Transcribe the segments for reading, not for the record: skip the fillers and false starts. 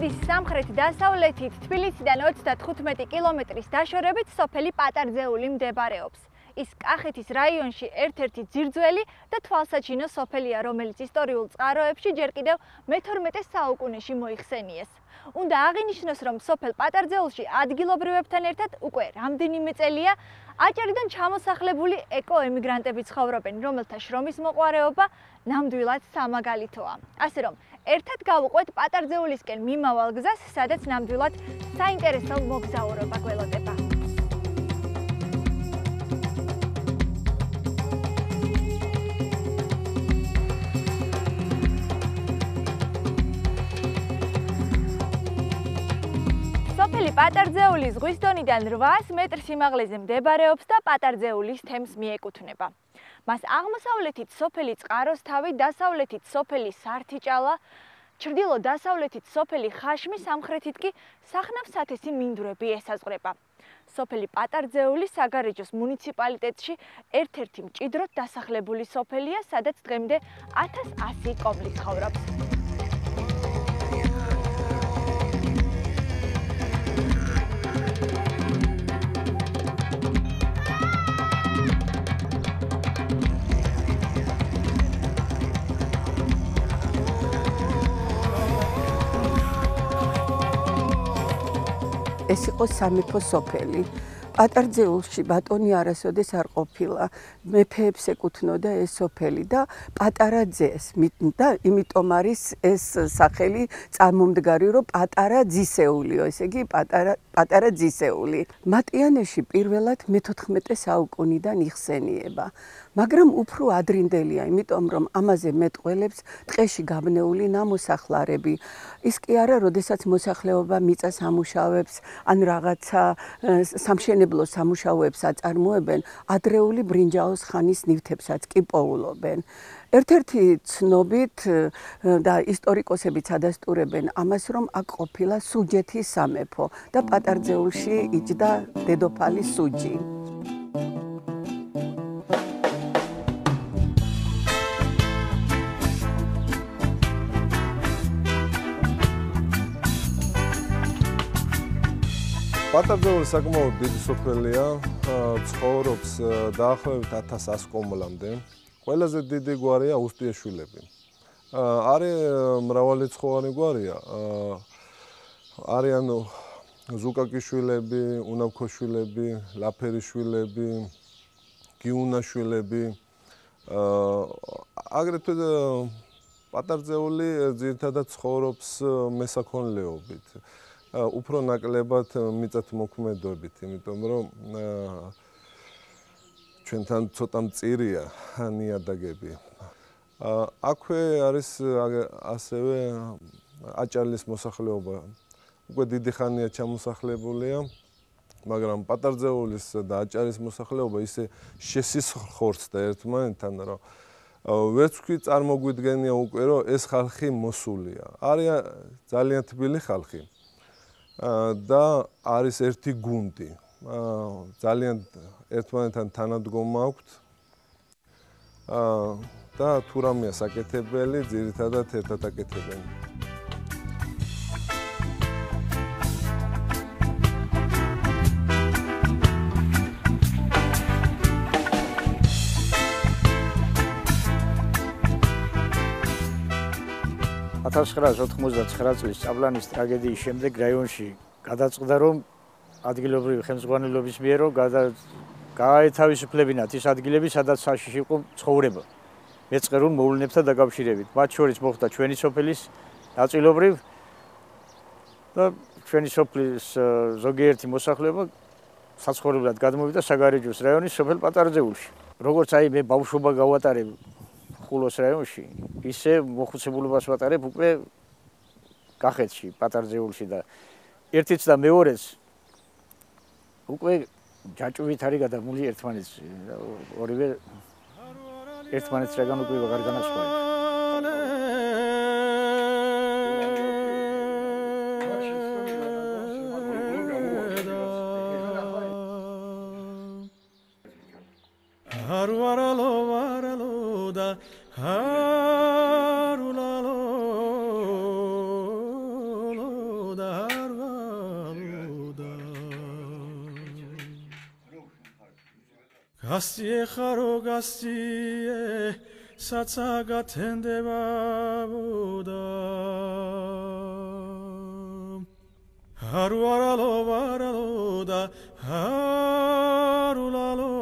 ქედის სამხრეთ-დასავლეთით თბილისიდან 35 კილომეტრის დაშორებით სოფელი პატარძეული მდებარეობს. ის კახეთის რაიონში ერთ-ერთი ძირძველი და თვალსაჩინო სოფელია, რომელიც ისტორიულ წყაროებში ჯერ კიდევ მე-12 საუკუნეში მოიხსენიეს. უნდა აღინიშნოს, რომ სოფელ პატარძეულში ადგილობრივებთან ერთად უკვე რამდენიმე წელია აჭარიდან ჩამოსახლებული ეკო-ემიგრანტები ცხოვრობენ, რომელთა შრომის მოყვარეობა ნამდვილად სამაგალითოა. ასე რომ, ერთად გავუყვეთ პატარძეულისკენ მიმავალ გზას, სადაც ნამდვილად საინტერესო მოგზაურობა გველოდება. სოფელი პატარძეული ზღვის დონიდან 800 მეტრ სიმაღლეზე მდებარეობს და პატარძეულის თემს მიეკუთვნება. მას აღმოსავლეთით სოფელი წყაროსთავი, დასავლეთით სოფელი სართიჭალა, ჩრდილო-დასავლეთით სოფელი ხაშმი, სამხრეთით კი სახნავ-სათესი მინდვრები ესაზღვრება. სოფელი პატარძეული საგარეჯოს მუნიციპალიტეტში ერთ-ერთი მჭიდროდ დასახლებული სოფელია, სადაც დღემდე 1100 კომლი ცხოვრობს. ეს იყო სამეფო სოფელი. პატარძეულში ბატონი არასოდეს არ ყოფილა. მეფეებს ეკუთვნოდა ეს სოფელი და პატარა ძეს და იმიტომ არის ეს სახელი წარმომდგარი, რომ პატარა ძისეულიო, ესე იგი პატარა ძისეული. მატიანეში პირველად მე-14 საუკუნიდან იხსენიება. მაგრამ უფრო ადრინდელია, იმიტომ რომ ამაზე მეტყველებს ტყეში გაბნეული ნამოსახლარები. ის კი არა, როდესაც მოსახლეობა მიწას ამუშავებს, ან რაღაცა სამშენებლო სამუშაოებს აწარმოებენ, ადრეული ბრინჯაოს ხანის ნივთებსაც კი პოულობენ. ერთ-ერთი ცნობით და ისტორიკოსებიც ადასტურებენ ამას, რომ აქ ყოფილა სუჯეთის სამეფო და პატარძეულში იჯდა დედოფალი სუჯი. პატარძეული საკმაოდ დიდი სოფელია, ცხოვრობს დაახლოებით 1100 კომლამდე. ყველაზე დიდი გვარია უსტიეშვილები. არის მრავალრიცხოვანი გვარია. არიან ზუკაკიშვილები, უნავქოშვილები, ლაფერიშვილები, გიუნაშვილები. აგრეთვე პატარძეული ძირითადად ცხოვრობს მესაქონლეობით. უფრო ნაკლებად მიწათმოქმედებით, იმიტომ რომ ჩვენთან ცოტა მწირია ნიადაგები. აქვე არის ასევე აჭალის მოსახლეობა. უკვე დიდი ხანია ჩამოსახლებულია, მაგრამ პატარძეულის და აჭალის მოსახლეობა ისე შესისხორცდა ერთმანეთთან, რომ ვერც ვთქვი წარმოგვიდგენია უკვე, რომ ეს ხალხი მოსულია. არიან ძალიან თბილი ხალხი. და არის ერთი გუნდი. ძალიან ერთმანეთთან თანადგომა აქვთ. და თუ რამეა საკეთებელი, ძირითადად ერთად აკეთებენ. წლის წაბლანის ტრაგედიის შემდეგ რაიონში გადაწყდა, რომ ადგილობრივი ხელმძღვანელობის მიერ გააეთავისუფლებინათ ის ადგილები, სადაც საშიში იყო ცხოვრება მეწყერულ მოვლენებთან დაკავშირებით. მათ შორის მოხდა ჩვენი სოფლის ნაწილობრივ და ჩვენი სოფლის ზოგიერთი მოსახლეობა საცხოვრებლად გადმოვიდა საგარეჯოს რაიონის სოფელ პატარძეულში. როგორც აი მე ბავშვობა გავატარებ ხულოს რაიონში, ისე მოხუცებულობას ვატარებ უკვე კახეთში, პატარძეულში და ერთიც და მეორეც უკვე ჯაჭვით არის გადამული ერთმანეთს. ორივე ერთმანეთს რაგან უკვე ვეღარ განასხვავებთ. Gastie xaro gastie satsaga tendeba boda Haruaralo da harulalo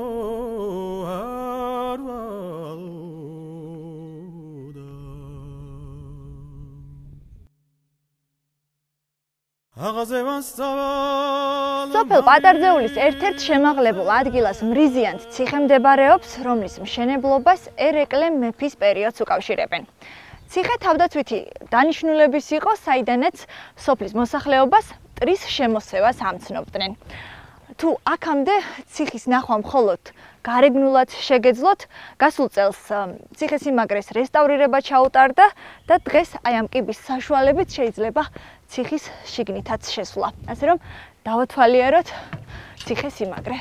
სოფელ პატარძეულის ერთ-ერთ შემაღლებულ ადგილას მრიზიანთ ციხე მდებარეობს, რომლის მშენებლობას ერეკლე მეფის პერიოდს უკავშირებენ. ციხე თავდაცვითი დანიშნულების იყო, საიდანაც სოფლის მოსახლეობას მტრის შემოსევას ამცნობდნენ. თუ აქამდე ციხის ნახვა მხოლოდ გარეგნულად შეგეძლოთ, გასულ წელს ციხესიმაგრეს რესტავრირება ჩაუტარდა და დღეს აი ამ კიბის საშუალებით შეიძლება ციხის შიგნითაც შესვლა. ასე რომ დავათვალიეროთ ციხესიმაგრე.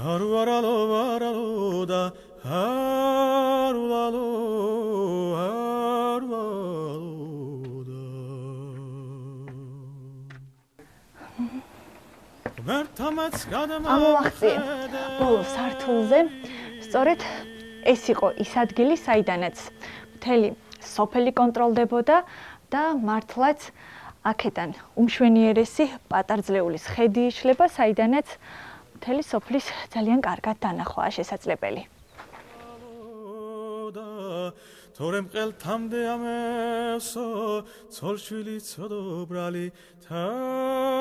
Haruaralo da harulalo ამოვახციე ბოლო სართულზე, სწორედ ეს იყო ის ადგილი, საიდანაც მთელი სოფელი კონტროლდებოდა და მართლაც აქედან უმშვენიერესი პატარძლეულის ხედი იშლება, საიდანაც მთელი სოფლის ძალიან კარგად დანახვაა შესაძლებელი. თორემ ყელთამდე ამევსო ცოლშვილი ცოდობრალი თარულალოდა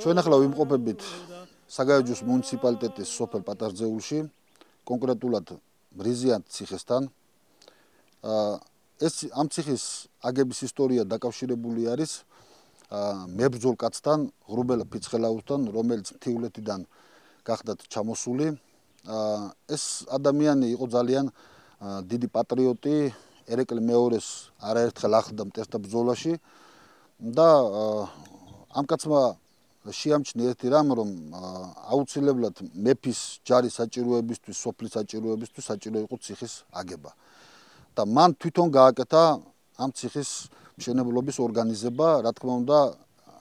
ჩვენ ახლა ვიმყოფებით საგარეჯოს მუნიციპალიტეტის სოფელ პატარძეულში, კონკრეტულად მრიზიანთ ციხესთან. ეს ამ ციხის აგების ისტორია დაკავშირებული არის მებრძოლ კაცთან, ღრუბელა ფიცხელაურთან, რომელიც მთიულეთიდან გახდათ ჩამოსული. ეს ადამიანი იყო ძალიან დიდი პატრიოტი, ერეკლე მეორეს არაერთხელ ახლდა მტერთა ბრძოლაში და ამ კაცმა შეამჩნია ერთი რამ, რომ აუცილებლად მეფის ჯარის საჭიროებისთვის, სოფლის საჭიროებისთვის საჭირო იყო ციხის აგება. და მან თვითონ გააკეთა ამ ციხის მშენებლობის ორგანიზება, რა თქმა უნდა,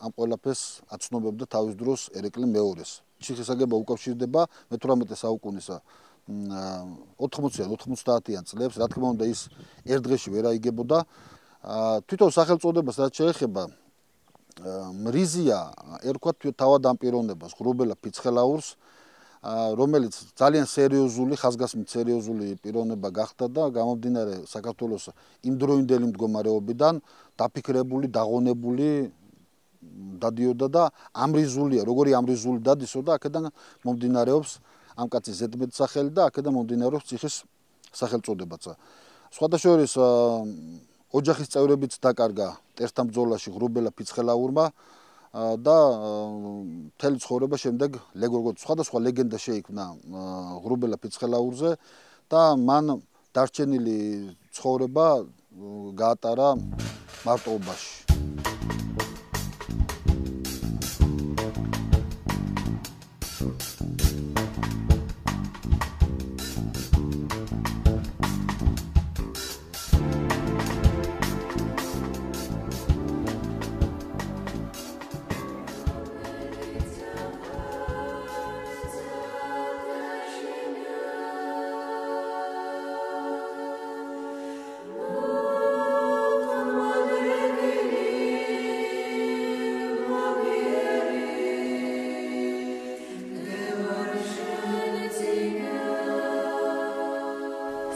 ამ ყველაფერს აცნობებდა თავის დროს ერეკლე მეორეს. ციხის აგება უკავშირდება მე-18 საუკუნის 80-იან, 90-იან წლებს, რა თქმა უნდა, ის ერთ დღეში ვერ აიგებოდა. თვითონ სახელწოდებას რაც შეეხება მრიზია ერქვა თავად ამ პიროვნებას, ღრუბელა ფიცხელაურს, რომელიც ძალიან სერიოზული, ხაზგასმით სერიოზული პიროვნება გახდა და გამომდინარე საქართველოს იმდროინდელი მდგომარეობიდან დაფიქრებული, დაღონებული დადიოდა და ამრიზულია, როგორი ამრიზული დადისოდა, აქედან მომდინარეობს ამ კაცის ზედმეტსახელი და აქედან მომდინარეობს ციხის სახელწოდებაც. სხვადასხვა ოჯახის წევრებიც დაკარგა მტერთა ბრძოლაში ღრუბელა ფიცხელაურმა და მთელი ცხოვრება შემდეგ სხვადასხვა ლეგენდა შეიქმნა ღრუბელა ფიცხელაურზე და მან დარჩენილი ცხოვრება გაატარა მარტოობაში.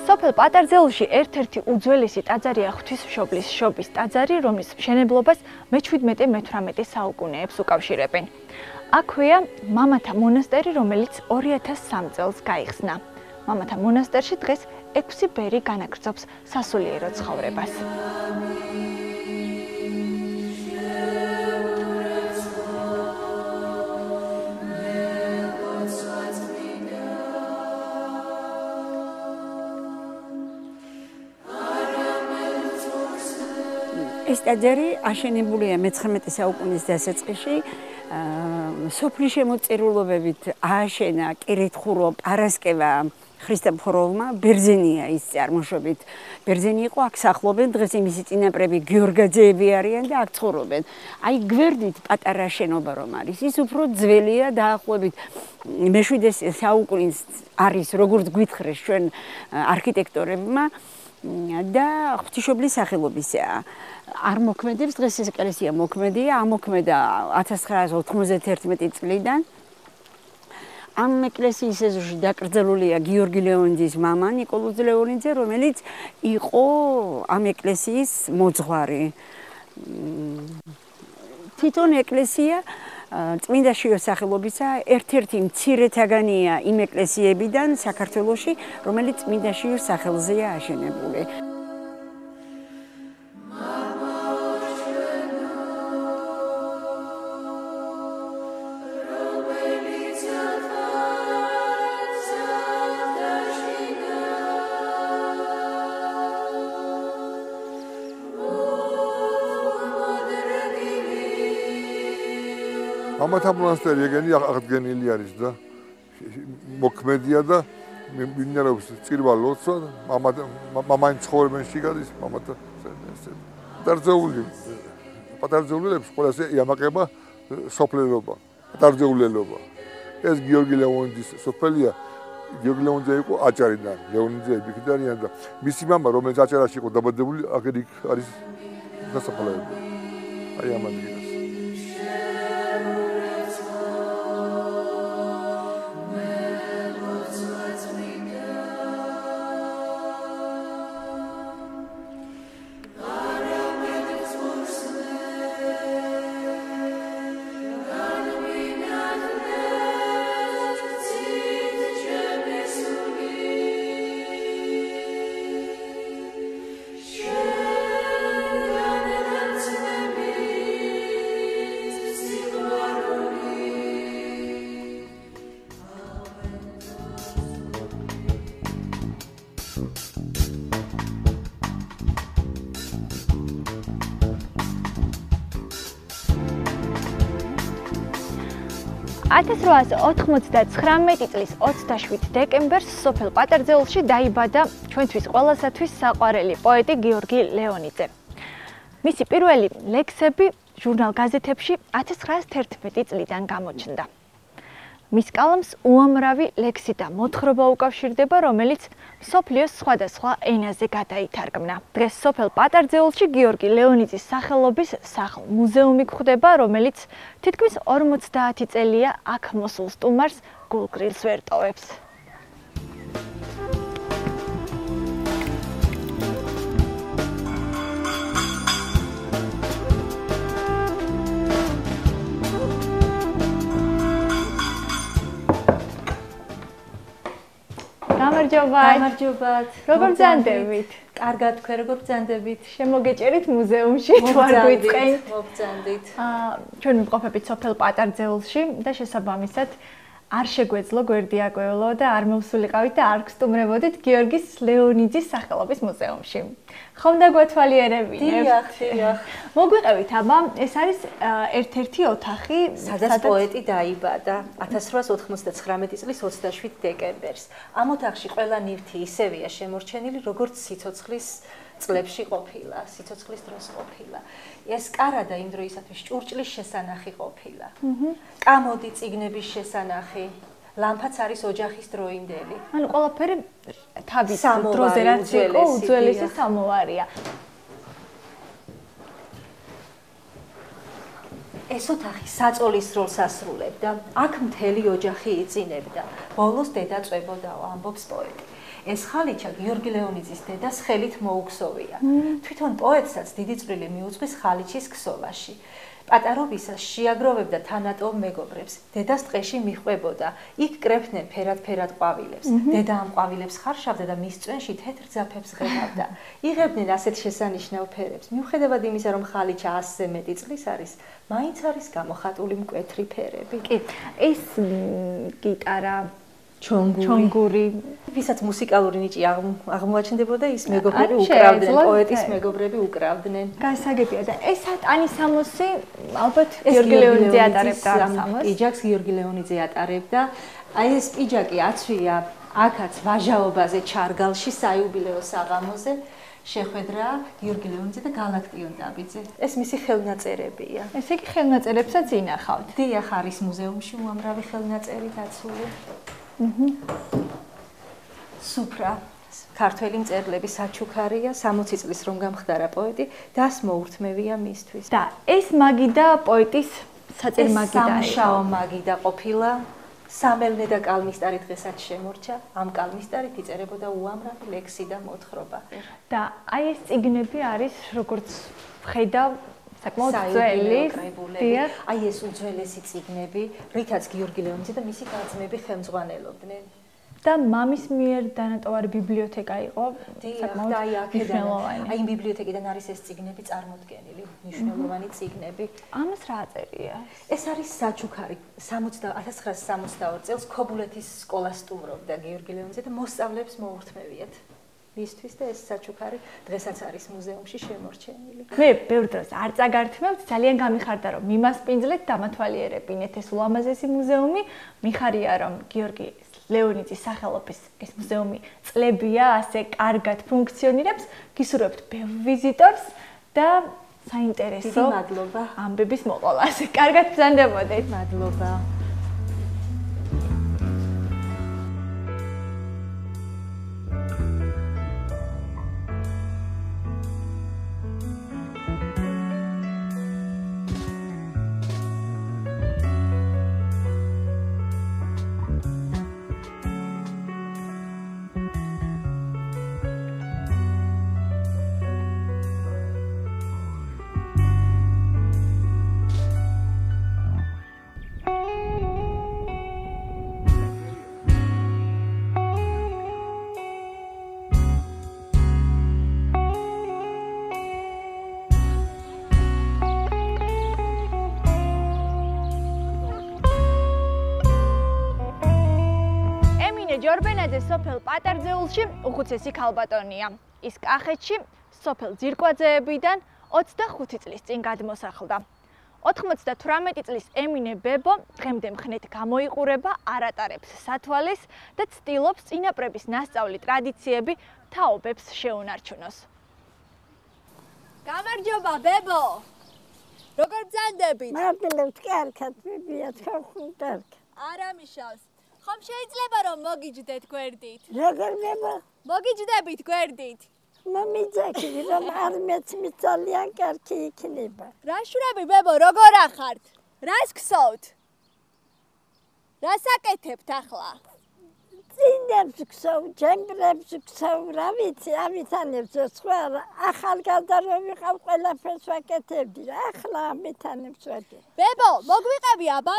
სოფელ პატარძეულში ერთ-ერთი უძველესი ტაძარია ღვთისმშობლის შობის ტაძარი, რომლის მშენებლობას მე-17-მე-18 საუკუნეებს უკავშირებენ. აქვეა მამათა მონასტერი, რომელიც 2003 წელს გაიხსნა. მამათა მონასტერში დღეს 6 ბერი განაგრძობს სასულიერო ცხოვრებას. ეს ტაძარი აშენებულია მე-19 საუკუნის დასაწყისში სოფლის შემოწირულობებით ააშენა კირითხურო პარასკევა ქრისტეფოროვმა ბერძენია ის წარმოშობით. ბერძენი იყო, აქ სახლობენ, დღეს იმისი წინაპრები გიორგაძეები არიან და აქ ცხოვრობენ. აი გვერდით პატარა შენობა რომ არის, ის უფრო ძველია დაახლოებით მე-7 საუკუნის არის, როგორც გვითხრეს ჩვენ არქიტექტორებმა და ღვთისმშობლის სახელობისაა. არ მოქმედებს, დღეს ეს ეკლესია მოქმედია, ამოქმედა 1991 წლიდან. ამ ეკლესიის ეზოში დაკრძალულია გიორგი ლეონიძის მამა ნიკოლოზ ლეონიძე, რომელიც იყო ამ ეკლესიის მოძღვარი. თვითონ ეკლესია წმინდა შიოს სახელობისა ერთ-ერთი მცირეთაგანია იმ ეკლესიებიდან საქართველოში, რომელიც წმინდა შიოს სახელზეა აშენებული. ამათა მონასტერი ეგენი აღდგენილი არის და მოქმედია და მინერობს წირვა ლოცვა მამაინ ცხოვრებენ შიგადის მამათა პატარძეულებს ყველაზე იამაყება სოფლელობა პატარძეულელობა ეს გიორგი ლეონიძის სოფელია გიორგი ლეონიძე იყო აჭარიდან ლეონიძე ბიქდარიან და მისი მამა რომელიც აჭარაში იყო დაბადებული აქ არის დასაფლავებული აი ამ ადგილას $1899 წლის 27 დეკემბერს სოფელ პატარძეულში დაიბადა ჩვენთვის ყველასათვის საყვარელი პოეტი გიორგი ლეონიძე. მისი პირველი ლექსები ჟურნალ გაზეთებში 1911 წლიდან გამოჩნდა. მის კალამს უამრავი ლექსი და მოთხრობა უკავშირდება, რომელიც მსოფლიოს სხვადასხვა ენაზე გადაითარგმნა. დღეს სოფელ პატარძეულში გიორგი ლეონიძის სახელობის სახლ-მუზეუმი გვხვდება, რომელიც თითქმის 50 წელია აქ მოსულ სტუმარს გულგრილს ვერ ტოვებს. გამარჯობათ. როგორ ბრძანდებით? კარგად, თქვენ როგორ ბრძანდებით? შემოგეჭერით მუზეუმში, თუ არ გვიწყენთ. მოგბრძანდით. ჩვენ ვიმყოფებით სოფელ პატარძეულში და შესაბამისად არ შეგვეძლო გვერდი აკვევლო და არ მოვსულიყავით და არ გსტუმრებოდით გიორგის ლეონიძის სახელობის მუზეუმში. ხომ დაგვათვალიერებინებთ? დიახ. მოგვიყევით აბა, ეს არის ერთ-ერთი ოთახი, სადაც პოეტი დაიბადა 1899 წლის 27 დეკემბერს. ამ ოთახში ყველა ნივთი ისევია შემორჩენილი, როგორც სიცოცხლის წლებში ყოფილა, სიცოცხლის დროს ყოფილა. ეს კარადა იმ დროისათვის ჭურჭლის შესანახი ყოფილა. კამოდი წიგნების შესანახი, ლამპაც არის ოჯახის დროინდელი. ანუ ყველაფერი თავის დროზე რაც იყო, უძველესი სამოვარია. ეს ოთახი საწოლის როლს ასრულებდა. აქ მთელი ოჯახი იწინებდა. ბოლოს დედა წვებოდაო, ამბობს პოეტი. ეს ხალიჩა გიორგი ლეონიძის დედას ხელით მოუქსოვია. თვითონ პოეტსაც დიდი წვლილი მიუძღვის ხალიჩის ქსოვაში. პატარობისას შეაგროვებდა თანატოლ მეგობრებს. დედას ტყეში მიჰყვებოდა. იქ კრეფდნენ ფერად-ფერად ყვავილებს. დედა ამ ყვავილებს ხარშავდა და მის წვენში თეთრ ძაფებს ღებავდა. იღებდნენ ასეთ შესანიშნავ ფერებს. მიუხედავად იმისა, რომ ხალიჩა 100-ზე მეტი წლის არის, მაინც არის გამოხატული მკვეთრი ფერები. კი, ეს გიტარა ჩონგური. ვისაც მუსიკალური ნიჭი აღმოაჩნდებოდა, ის მეგობრები უკრავდნენ, პოეტის მეგობრები უკრავდნენ. გასაგებია და ეს ტანი სამოსი ალბათ გიორგი ლეონიძე ატარებდა სამოს. პიჯაკს გიორგი ლეონიძე ატარებდა. აი ეს პიჯაკი აცვია აქაც ვაჟაობაზე ჩარგალში საიუბილეო საღამოზე შეხვედრა გიორგი ლეონიძე და გალაქტიონ დაბიძე. ეს მისი ხელნაწერებია. ესე იგი ხელნაწერებსაც ინახავთ. დიახ, არის მუზეუმში უამრავი ხელნაწერი დაცული. სუფრა ქართველი მწერლების საჩუქარია, 60 წლის რომ გამხდარა პოეტი, დას მოურთმევია მისთვის. და ეს მაგი და პოეტის საწერ მაგი და სამშაო მაგი და ყოფილა. სამელნე და კალმისტარი დღესაც შემორჩა. ამ კალმისტარით იწერებოდა უამრავი ლექსი და მოთხრობა. და აი ეს წიგნები არის როგორც ხედავ საკმაოდ ძველი. აი ეს უძველესი წიგნები, რითაც გიორგი ლეონიძე და მისი კაცმები ხელმძღვანელობდნენ. და მამის მიერ დანატოვარი ბიბლიოთეკა იყო საკმაოდ მნიშვნელოვანი. აი იმ ბიბლიოთეკიდან არის ეს წიგნები წარმოდგენილი, მნიშვნელოვანი წიგნები. ამას რა აწერია? ეს არის საჩუქარი. 1962 წელს ქობულეთის სკოლა სტუმრობდა გიორგი ლეონიძე და მოსწავლეებს მოურთმევიათ. მისთვის და ეს საჩუქარი დღესაც არის მუზეუმში შემორჩენილი. მე ბევრ დროს არ წაგართმევთ, ძალიან გამიხარდა რომ მიმასპინძლეთ, დამათვალიერებინეთ ეს ულამაზესი მუზეუმი. მიხარია რომ გიორგი ლეონიძის სახელობის ეს მუზეუმი წლებია, ასე კარგად ფუნქციონირებს. გისურვებთ ბევრ ვიზიტორს და საინტერესო მადლობა ამბების მოყოლას. კარგად ბრძანდებოდეთ. მადლობა. ჯორბენაძე სოფელ პატარძეულში უხუცესი ქალბატონია. ის კახეთში სოფელ ძირკვაძეებიდან 25 წლის წინ გადმოსახლდა. 98 წლის ემინე ბებო დღემდე მხნეთ გამოიყურება, არ ატარებს სათვალეს და ცდილობს წინაპრების ნასწავლი ტრადიციები თაობებს შეუნარჩუნოს. გამარჯობა ბებო! როგორ ბრძანდებით? მადლობთ, კარგად, მიბიათ ხომ არა მიშავს. ხომ შეიძლება რომ მოგიჯდეთ გვერდით? როგორ მება? მოგიჯდებით გვერდით. მომიძახი რომ არ მეცმი ძალიან კარგი იქნება. რა შურები ბებო, როგორ ახართ? რას გსოვთ? რას აკეთებთ ახლა? წინებს გსოვ, ჯემბრებს გსოვ, რა ვიცი, ამითანებს სხვა ახალგაზრდა რომ ვიყავ ყველაფერს ვაკეთებდი რა, ახლა ამითანებს ვაკეთებ. ბებო, მოგვიყევი აბა,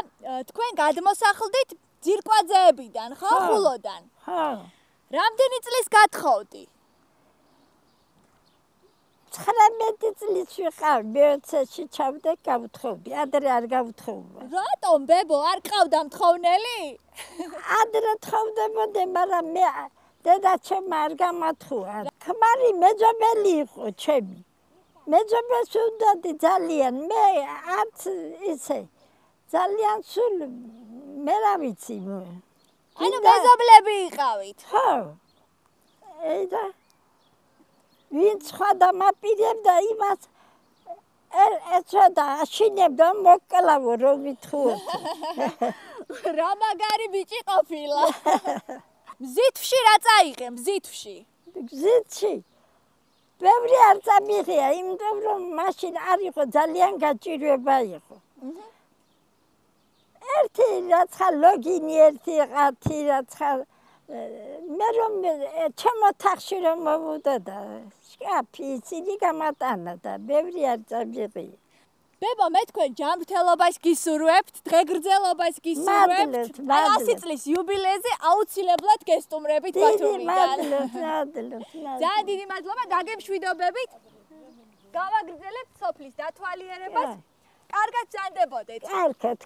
თქვენ გადმოსახლდით ძირკვაძეებიდან, ხო, ხულოდან? ხო. რამდენი წლის გათხოვდი? 19 წლის ვიყავ, მეოცეში ჩავდე, გავთხოვდი, ადრე არ გავთხოვდა. რატომ ბებო, არ ყავდა მთხოვნელი? ადრე თხოვდებოდი, მაგრამ მე დედაჩემ არ გამათხოვა. ქმარი მეძობელი იყო ჩემი. მეძობელს უდადი ძალიან, მე არც ისე ძალიან სულ მე რა ვიცი. ანუ მეზობლები იყავით? ხო. და ვინც სხვა დამაპირებდა იმას ეცოდა აშინებდა მოკლავო რომ ვითხოვოთ. რა მაგარი ბიჭი ყოფილა. მზითვში რა წაიღე, მზითვში? მზითვში ბევრი არ წამიღია, იმიტომ რომ მაშინ არ იყო ძალიან გაჭირვება იყო. ერთი რაცა ლოგინი, ერთი ყათი რაცა მე რომ ჩემო თახში რომ მოვუდა და შკაფი ისინი გამატანა და ბევრი არ წამიღია. ბებო, მე თქვენ ჯანმრთელობას გისურვებთ, დღეგრძელობას გისურვებთ. აი 100 წლის იუბილეზე აუცილებლად გესტუმრებით ბათუმიდან. მადლობთ. ძალიან დიდი მადლობა, დაგემშვიდობებით. გავაგრძელებთ სოფლის დათვალიერებას. კარგად ბრძანდებოდეთ. კარგად.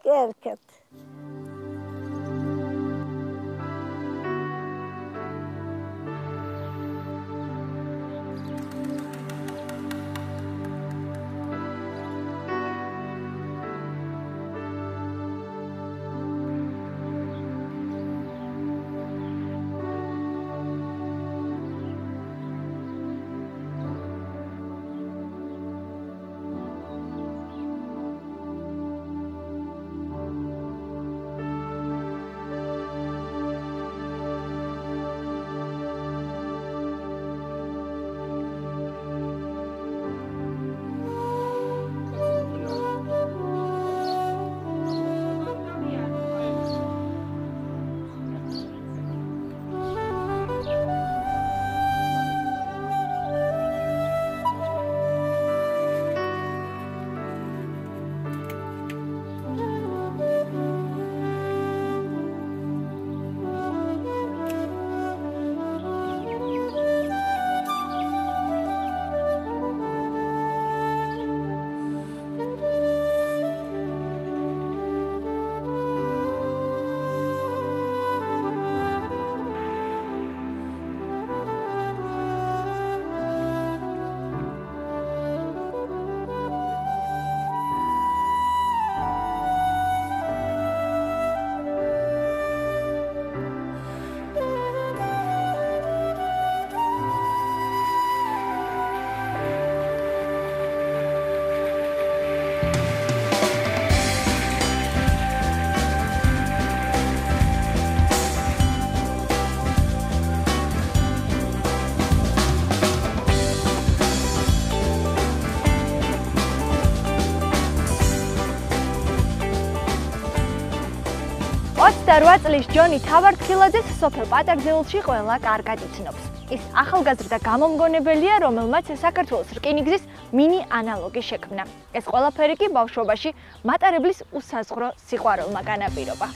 28 წლის ჯონი თავართხილაძეს სოფელ პატარძეულში ყველა კარგად იცნობს. ის ახალგაზრდა გამომგონებელია, რომელმაც საქართველოს რკინიგზის მინი ანალოგი შექმნა. ეს ყველაფერი კი ბავშვობაში მატარებლის უსაზღვრო სიყვარულმა განაპირობა.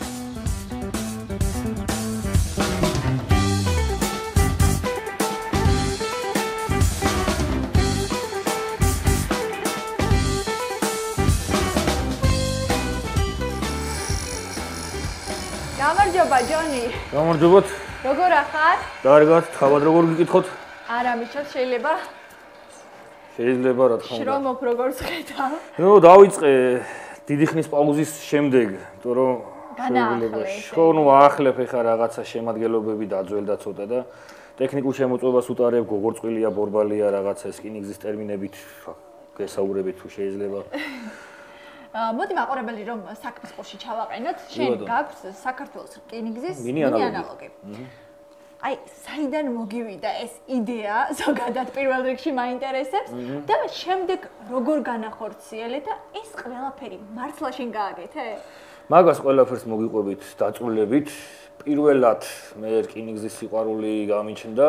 გამარჯობა ჯონი. გამარჯობათ. როგორ ახარ? კარგად, თავად როგორ გიკითხოთ? არა მიშოთ შეიძლება. შეიძლება რა თქმა უნდა. შრომობ როგორც ხედავ. ნუ დავიწყე დიდი ხნის პაუზის შემდეგ, იმიტომ რომ განაახლე. ხო, ნუ აახლებ ეხა რაღაცა შემადგენლობები დაძველდა ცოტა და ტექნიკურ შემოწმებას უტარებ, გოგორწყვილია, ბორბალია, რაღაცა ეს რკინიგზის ტერმინებით გესაუბრებით თუ შეიძლება. მოდი მაყურებელი რომ საქმის ყურში ჩავაყენოთ. შენ გაქვს საქართველოს რკინიგზის მინი ანალოგი. აი, საიდან მოგივიდა ეს იდეა, ზოგადად პირველ რიგში მაინტერესებს და შემდეგ როგორ განახორციელე და ეს ყველაფერი მართლა შენ გააკეთე? მაგას ყველაფერს მოგიყვებით დაწვრილებით. პირველად მე რკინიგზის სიყვარული გამინჩნდა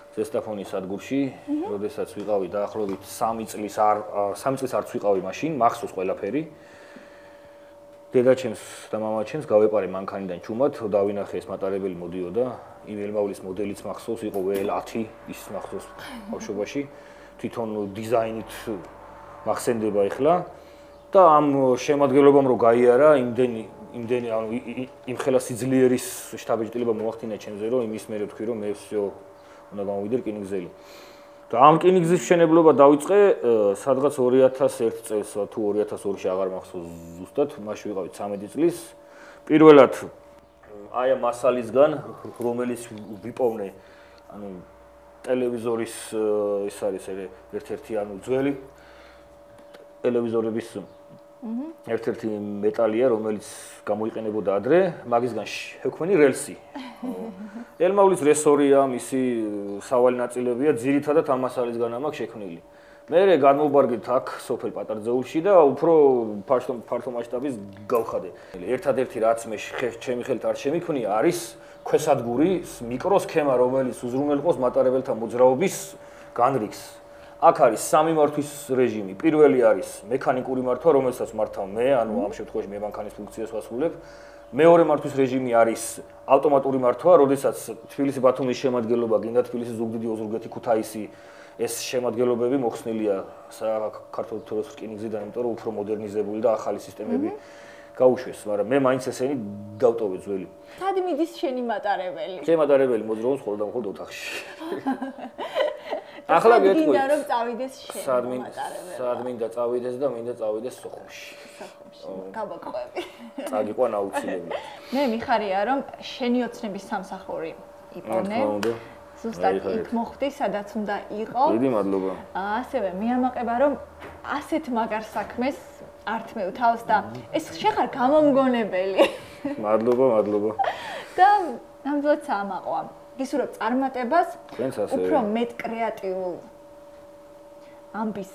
ზესტაფონის სადგურში, როდესაც ვიყავი დაახლოებით 3 წლის არც ვიყავი მაშინ, მახსოვს ყველაფერი. დედაჩემს და მამაჩემს გავეპარე მანქანიდან ჩუმად, დავინახე ეს მატარებელი მოდიოდა, იმ ელმავლის მოდელიც მახსოვს, იყო ველათი, ის მახსოვს ბავშვობაში, თვითონ დიზაინით მახსენდება ეხლა და ამ შემადგენლობამ რო გაიარა, იმდენი ანუ იმ ხელა სიძლიერის შთაბეჭდილება მოახდინა ჩემზე, რომ იმის მერე ვთქვი, რომ მე всё უნდა გამოვიდე რკინიგზელი. და ამ რკინიგზის მშენებლობა დავიწყე სადღაც 2001 წელს თუ 2002-ში აღარ მახსოვს ზუსტად, მაშინ ვიყავით 13 წლის. პირველად აი ამ მასალისგან, რომელიც ვიპოვნე, ანუ ტელევიზორის ის არის ერთ-ერთი ანუ ძველი ტელევიზორების ერთ-ერთი მეტალია, რომელიც გამოიყენებოდა ადრე, მაგისგან შექმნი რელსი. ელმავლის რესორია, მისი სავალი ნაწილებია, ძირითადად ამ მასალისგან ამაქვს შექმნილი. მერე განმოვბარგეთ აქ სოფელ პატარძეულში და უფრო ფართო მასშტაბის გავხადე. ერთადერთი რაც მე ჩემი ხელით არ შემიქმნია, არის ქვესადგური, მიკროსქემა, რომელიც უზრუნველყოფს მატარებელთა მოძრაობის განრიგს. აქ არის 3 მართვის რეჟიმი. პირველი არის მექანიკური მართვა, რომელსაც მართავ მე, ანუ ამ შემთხვევაში მე მანქანის ფუნქციას ვასრულებ. მეორე მართვის რეჟიმი არის ავტომატური მართვა, როდესაც თბილისი-ბათუმის შემადგენლობა, გინდა თბილისი-ზუგდიდი, ოზურგეთი, ქუთაისი, ეს შემადგენლობები მოხსნილია საქართველოს რკინიგზიდან, იმიტომ რომ უფრო მოდერნიზებული და ახალი სისტემები გაუშვეს, მაგრამ მე მაინც ესენი დავტოვე ძველი. სად მიდის შენი მატარებელი? ჩემი მატარებელი მოძრაობს მხოლოდ ოთახში. ახლა გეტყვი. მინდა რომ წავიდეს შენ. სად მინდა წავიდეს და მინდა წავიდეს სოხუმში. გავაკვები. წაგიყვან აუცილებლად. მე მიხარია რომ შენი ოცნების სამსახური იპოვნე. ზუსტად იქ მოხვდი, სადაც უნდა იყო. დიდი მადლობა. ასევე მიამაყება რომ ასეთ მაგარ საქმეს ართმევ თავს და ეს შეხარ გამომგონებელი. მადლობა. და ნამდვილად საამაყოა. გისურვებ წარმატებას, უფრო მეტ კრეატიულ ამბის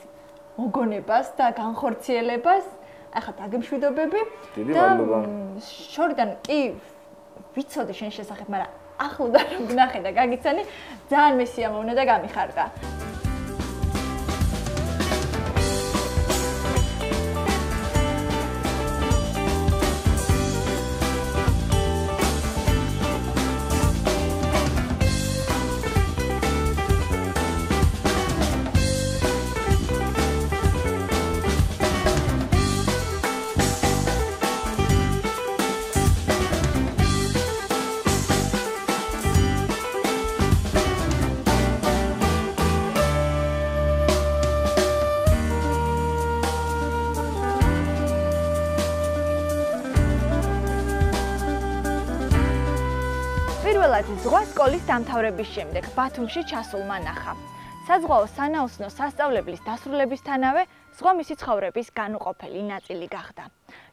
მოგონებას და განხორციელებას. ახლა დაგემშვიდობები და შორიდან კი ვიცოდი შენ შესახებ, მაგრამ ახლოდან რომ ვნახე და გაგიცანი, ძალიან მესიამოვნა და გამიხარდა. ზღვა სკოლის დამთავრების შემდეგ ბათუმში ჩასულმა ნახა. საზღვაო სანაოსნო სასწავლებლის დასრულებისთანავე ზღვა მისი ცხოვრების განუყოფელი ნაწილი გახდა.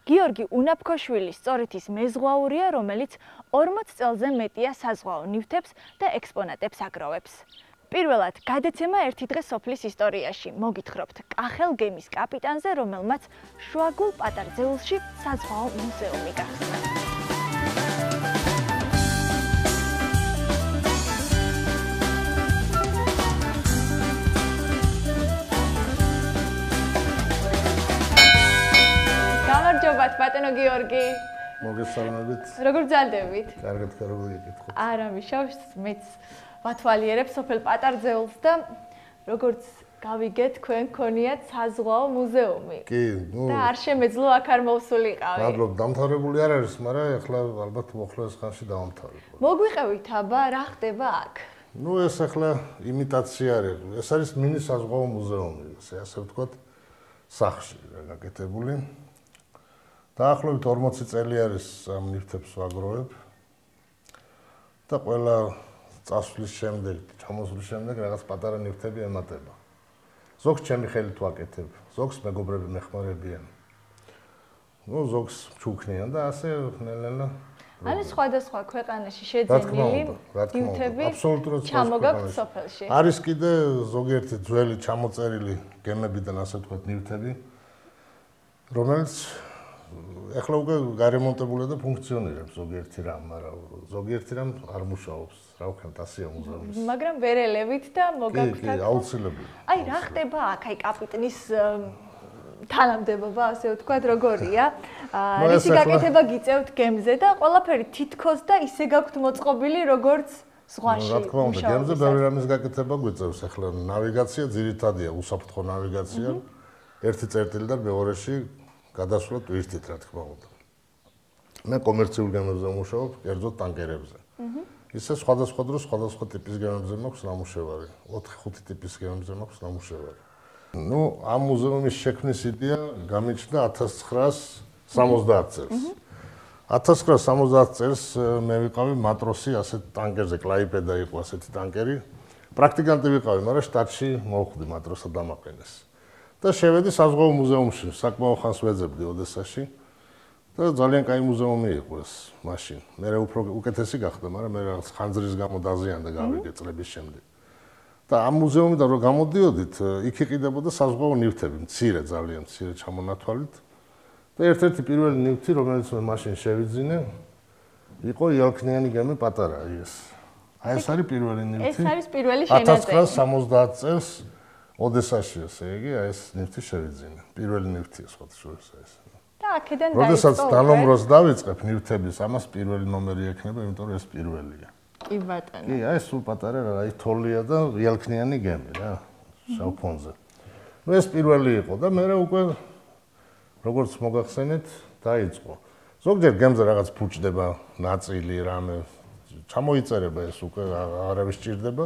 გიორგი უნაფქოშვილი სწორედ ის მეზღვაურია, რომელიც 40 წელზე მეტია საზღვაო ნივთებს და ექსპონატებს აგროვებს. პირველად გადაცემა ერთი დღე სოფლის ისტორიაში. მოგითხრობთ კახელ გემის კაპიტანზე, რომელმაც შუაგულ პატარძეულში საზღვაო მუზეუმი გახსნა. მოგესალმებით, ბატონო გიორგი. მოგესალმებით. როგორ გძალდებით? კარგად, როგორ გიკითხოთ? არა, მიშავს, მეც ვათვალიერებ სოფელ პატარძეულს და როგორც გავიგეთ, თქვენ გქონიათ საზღვაო მუზეუმი. კი, და არ შემეძლო აქ არ მოვსულიყავი. მადლობ, დამთავრებული არ არის, მაგრამ ახლა ალბათ მოხლეს ხანში დავამთავრებ. მოგვიყევით აბა, რა ხდება აქ? ეს ახლა იმიტაცია არის. ეს არის მინი საზღვაო მუზეუმი, ასე ვთქვათ, სახლში გაკეთებული. დაახლოებით 40 წელი არის ამ ნივთებს ვაგროვებ. და ყველა წასვლის შემდეგ, ჩამოსვლის შემდეგ რაღაც პატარა ნივთები ემატება. ზოგს ჩემი ხელით ვაკეთებ, ზოგს მეგობრები მეხმარებიან. ზოგს ჩუქნიან და ასე ნელ-ნელა. ანუ სხვადასხვა ქვეყანაში შეძენილი ნივთები ჩამოგაქვთ სოფელში. არის კიდე ზოგიერთი ძველი ჩამოწერილი გემებიდან ასე ვთქვათ ნივთები, რომელიც ეხლა უკვე გარემონტებულია და ფუნქციონირებს ზოგიერთი რამ, მაგრამ ზოგიერთი რამ არ მუშაობს. რა ვქნათ, ასეა მუზეუმის. მაგრამ ვერ ელევით და მოგაქვთ აქ. კი, აუცილებელი. აი, რა ხდება აქ, აი კაპიტნის თანამდებობა, ასე ვთქვათ, როგორია? რისი გაკეთება გიწევთ გემზე და ყველაფერი თითქოს და ისე გაქვთ მოწყობილი, როგორც ზღვაში. რა თქმა უნდა, გემზე ბევრი რამის გაკეთება გვიწევს. ახლა ნავიგაცია ძირითადია, უსაფრთხო ნავიგაცია. ერთი წერტილიდან მეორეში გადასვლა ტვირთით, რა თქმა უნდა. მე კომერციულ გემებზე ვმუშაობ, კერძოდ ტანკერებზე. ისე სხვადასხვა დროს სხვადასხვა ტიპის გემებზე მაქვს ნამუშევარი. 4-5 ტიპის გემებზე მაქვს ნამუშევარი. ამ მუზეუმის შექმნის იდეა გამიჩნდა 1970 წელს. 1970 წელს მე ვიყავი მატროსი ასეთ ტანკერზე, კლაიპედა იყო ასეთი ტანკერი. პრაქტიკანტი ვიყავი, მაგრამ შტატში მოვხვდი მატროსად დამაყენეს. და შევედი საზღვაო მუზეუმში, საკმაო ხანს ვეძებდი ოდესაში. და ძალიან კაი მუზეუმი იყო ეს მაშინ. მე უფრო უკეთესი გახდა, მაგრამ მე რაღაც ხანძრის გამო დაზიანდა გავიგე წლების შემდეგ. და ამ მუზეუმიდან რო გამოდიოდით, იქ იყიდებოდა საზღვაო ნივთები, მცირე, ძალიან მცირე ჩამონათვალით. და ერთ-ერთი პირველი ნივთი, რომელიც მე მაშინ შევიძინე, იყო იალქნიანი გემი პატარა ეს. აი ეს არის პირველი ნივთი. ეს არის პირველი შენაძენი. 1970 წელს ოდესაში, ესე იგი, აი ეს ნივთი შევიძინე. პირველი ნივთია სხვადასხვა ეს. და აქედან დაიწყო. როდესაც დანომროს დავიწყებ ნივთების, ამას პირველი ნომერი ექნება, იმიტომ რომ ეს პირველია. კი ბატონო. კი, აი სულ პატარა რა, აი თოლია და იალქნიანი გემი რა, შავ ფონზე. ეს პირველი იყო და მე უკვე როგორც მოგახსენეთ, დაიწყო. ზოგჯერ გემზე რაღაც ფუჭდება, ნაწილი, რამე ჩამოიწერება ეს უკვე არავის ჭირდება.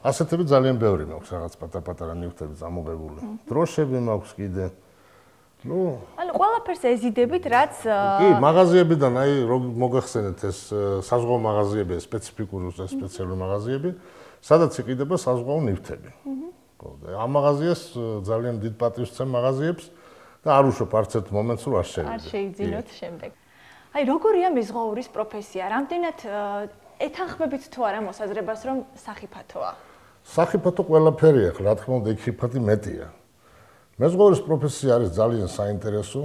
ასეთები ძალიან ბევრი მაქვს, რაღაც პატარ-პატარა ნივთები წამოღებული. დროშები მაქვს კიდე. ანუ ყველაფერს ეზიდებით, რაც კი, მაღაზიებიდან, აი მოგახსენეთ ეს საზღვაო მაღაზიები, სპეციფიკური და სპეციალური მაღაზიები, სადაც იყიდება საზღვაო ნივთები. ხო, და ამ მაღაზიას ძალიან დიდ პატივს ვცემ მაღაზიებს და არ უშვებ არც ერთ მომენტს, რომ არ შევიდე. არ შეიძინოთ შემდეგ. აი, როგორია მეზღვაურის პროფესია? რამდენად ეთანხმებით თუ არა მოსაზრებას, რომ სახიფათოა? სახიფათო ყველაფერია, რა თქმა უნდა, იქ ხიფათი მეტია. მეზღვაურის პროფესია არის ძალიან საინტერესო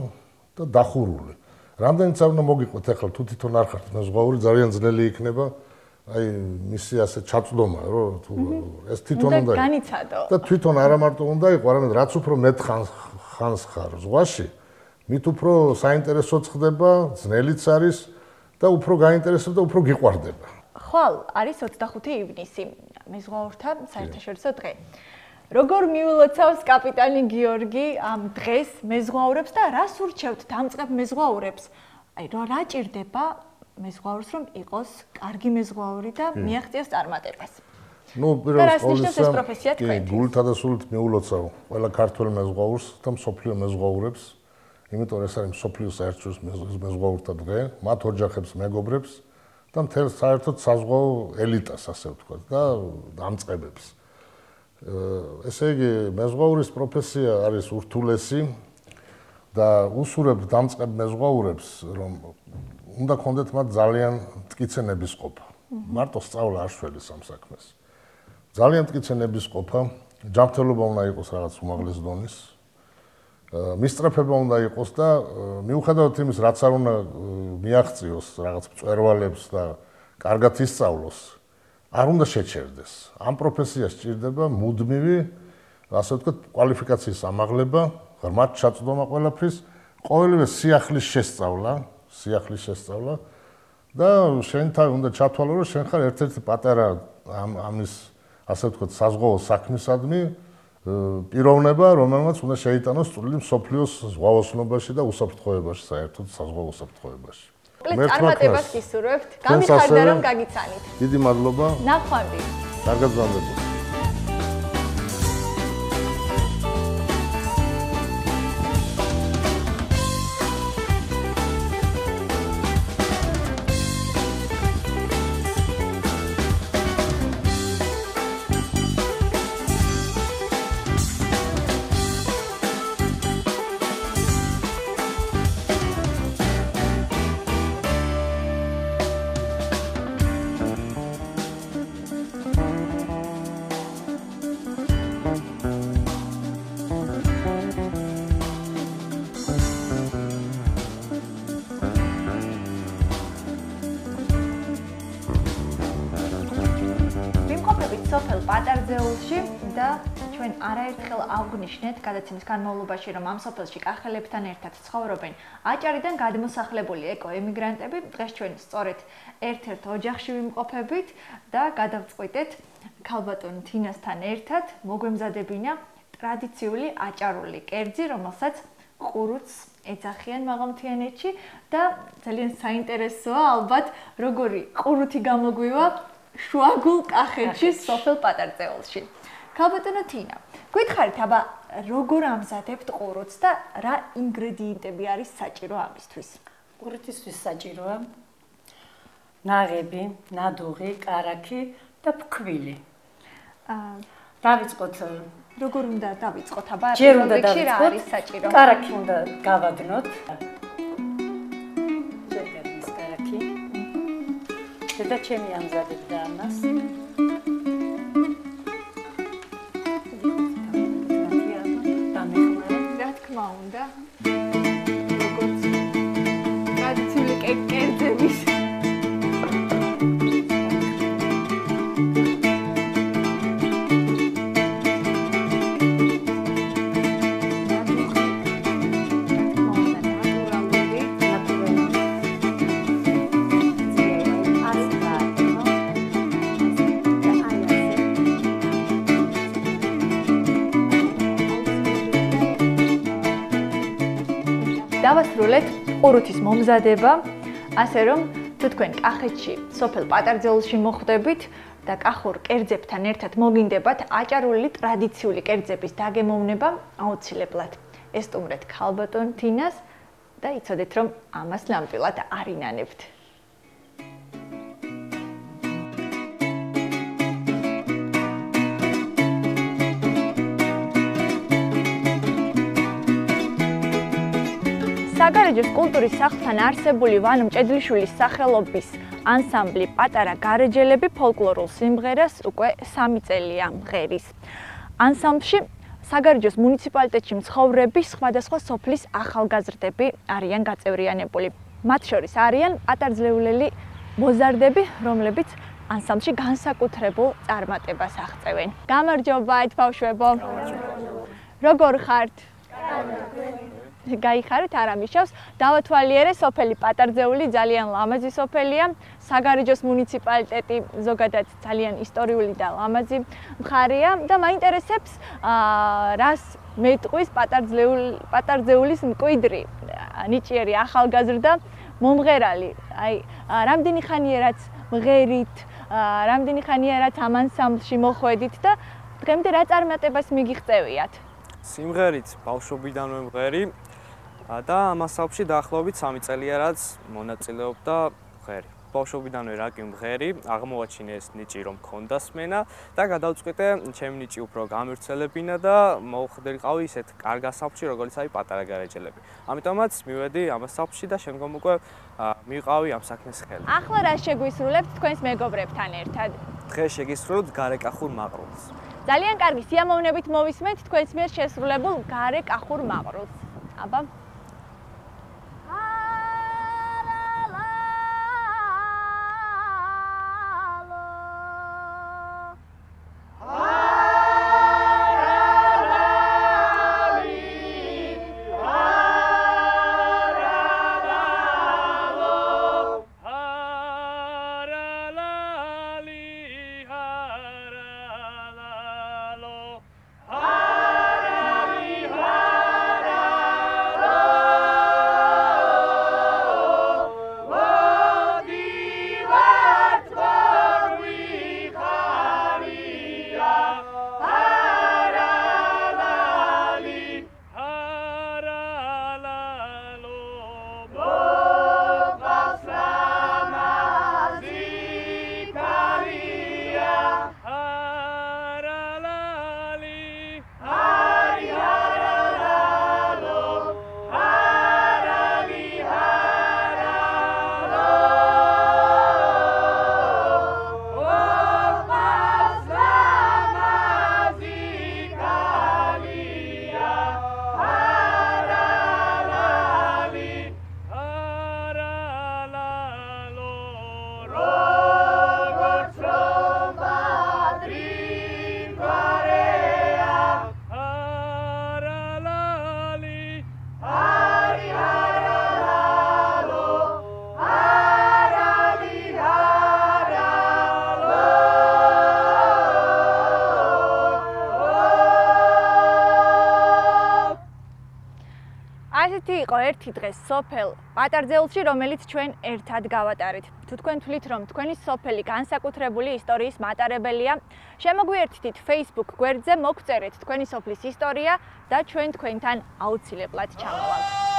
და დახურული. რამდენიც არ უნდა მოგიყვეთ ახლა თუ თვითონ არ ხართ მეზღვაური, ძალიან ძნელი იქნება აი მისი ასე ჩაწვდომა, რომ თუ ეს თვითონ უნდა განიცადო. და თვითონ არა მარტო უნდა იყო, არამედ რაც უფრო მეტ ხანს ხარ ზღვაში, მით უფრო საინტერესოც ხდება, ძნელიც არის და უფრო გაინტერესებს და უფრო გიყვარდება. ხვალ არის 25 ივნისი, მეზღვაურთა საერთაშორისო დღე. როგორ მიულოცავს კაპიტანი გიორგი ამ დღეს მეზღვაურებს და რას ურჩევთ დამწყებ მეზღვაურებს? აი რა ჭირდება მეზღვაურს რომ იყოს კარგი მეზღვაური და მიაღწიოს წარმატებას? პირველ ყოვლისა გულთა და სულით მიულოცავ ყველა ქართველ მეზღვაურს და მსოფლიო მეზღვაურებს, იმიტომ ეს არის მსოფლიო საერთაშორისო მეზღვაურთა დღე, მათ ოჯახებს, მეგობრებს და მთელ საერთოდ საზღვაო ელიტას, ასე ვთქვათ, და დამწყებებს. ესე იგი, მეზღვაურის პროფესია არის ურთულესი და უსურებ დამწყებ მეზღვაურებს, რომ უნდა ქონდეთ მათ ძალიან მტკიცე ნებისყოფა. მარტო სწავლა არ შველის ამ საქმეს. ძალიან მტკიცე ნებისყოფა, ჯანმრთელობა უნდა იყოს რაღაც უმაღლეს დონის. მისწრაფება უნდა იყოს და მიუხედავად იმის, რაც არ უნდა მიაღწიოს რაღაც მწვერვალებს და კარგად ისწავლოს, არ უნდა შეჩერდეს. ამ პროფესიას სჭირდება მუდმივი, ასე ვთქვათ, კვალიფიკაციის ამაღლება, ღრმად ჩაწვდომა ყველაფრის, ყოველივე სიახლის შესწავლა და შენთან უნდა ჩათვალო, რომ შენ ხარ ერთ-ერთი პატარა ამის ასე ვთქვათ, საზღვაო საქმისადმი პიროვნება, რომელმაც უნდა შეიტანოს წვლილი მსოფლიოს ზღვაოსნობაში და უსაფრთხოებაში, საერთოდ საზღვაო უსაფრთხოებაში. წარმატებას გისურვებთ. გამიხარდა რომ გაგიცანით. დიდი მადლობა. ნახვამდი. კარგად გრძელდებოდეთ. სოფელ პატარძეულში და ჩვენ არაერთხელ აღვნიშნეთ გადაცემის განმავლობაში, რომ ამ სოფელში კახელებთან ერთად ცხოვრობენ აჭარიდან გადმოსახლებული ეკოემიგრანტები. დღეს ჩვენ სწორედ ერთ-ერთ ოჯახში ვიმყოფებით და გადავწყვიტეთ ქალბატონ თინასთან ერთად მოგვემზადებინა ტრადიციული აჭარული კერძი, რომელსაც ყურუც ეძახიან მაღალმთიანეთში და ძალიან საინტერესოა ალბათ როგორი ყურუთი გამოგვივა შუაგულ კახეთში სოფელ პატარძეულში. ქალბატონო თინა, გითხარით, აბა როგორ ამზადებთ ყურუთს და რა ინგრედიენტები არის საჭირო ამისთვის? ყურუთისთვის საჭიროა ნაღები, ნადუღი, კარაქი და ფქვილი. დავიწყოთ როგორ უნდა დავიწყოთ, აბა ჯერ უნდა რა დავიწყოთ არის საჭირო? კარაქი უნდა გავადნოთ. ჯერ გადის კარაქი. და ჩემი ამზადებდა ამას. რა თქმა უნდა. როგორც ტრადიციული კერძების დავასრულეთ ყურუთის მომზადება, ასე რომ თუ თქვენ კახეთში, სოფელ პატარძეულში მოხვდებით და კახურ კერძებთან ერთად მოგინდებათ აჭარული ტრადიციული კერძების დაგემოვნება, აუცილებლად ესტუმრეთ ქალბატონ თინას და იცოდეთ, რომ ამას ნამდვილად არ ინანებთ. საგარეჯოს კულტურის სახლთან არსებული ვანო მჭედლიშვილის სახელობის ანსამბლი პატარა გარეჯელები ფოლკლორულ სიმღერას უკვე 3 წელია მღერის. ანსამბლში საგარეჯოს მუნიციპალიტეტში მცხოვრები სხვადასხვა სოფლის ახალგაზრდები არიან გაწევრიანებული. მათ შორის არიან პატარძეულელი მოზარდები, რომლებიც ანსამბლში განსაკუთრებულ წარმატებას აღწევენ. გამარჯობა, ბავშვებო. როგორ ხართ? გაიხარეთ, არ ამიშავს. დავათვალიერე სოფელი პატარძეული ძალიან ლამაზი სოფელია. საგარეჯოს მუნიციპალიტეტი ზოგადად ძალიან ისტორიული და ლამაზი მხარეა და მაინტერესებს რას მეტყვის პატარძეულის მკვიდრი ნიჭიერი ახალგაზრდა მომღერალი. აი, რამდენი ხანია რაც მღერით, რამდენი ხანია რაც ამ ანსამბლში მოხვედით და დღემდე რა წარმატებას მიგიღწევიათ? სიმღერით ბავშვობიდანვე მღერი და ამ ანსამბლში დაახლოებით 3 წელია რაც მონაწილეობდა მღერი. ბავშვობიდანვე რა კი მღერი, აღმოვაჩინე ეს ნიჭი რომ მქონდა სმენა და გადავწყვიტე ჩემი ნიჭი უფრო გამივრცელებინა და მოვხდერიყავი ისეთ კარგ ანსამბლში როგორც არის პატარა გარეჯელები. ამიტომაც მივედი ამ ანსამბლში და შემდგომ უკვე მივყავი ამ საქმეს ხელს. ახლა რა შეგვისრულებთ თქვენს მეგობრებთან ერთად? დღეს შეგისრულებთ გარეკახურ მაყრულს. ძალიან კარგი, სიამოვნებით მოვისმენთ თქვენს მიერ შესრულებულ გარეკახურ მაყრულს. აბა იყო ერთი დღე სოფელ პატარძეულში, რომელიც ჩვენ ერთად გავატარით. თუ თქვენ თვლით, რომ თქვენი სოფელი განსაკუთრებული ისტორიის მატარებელია, შემოგვიერთდით Facebook გვერდზე, მოგწერეთ თქვენი სოფლის ისტორია და ჩვენ თქვენთან აუცილებლად ჩამოვალთ.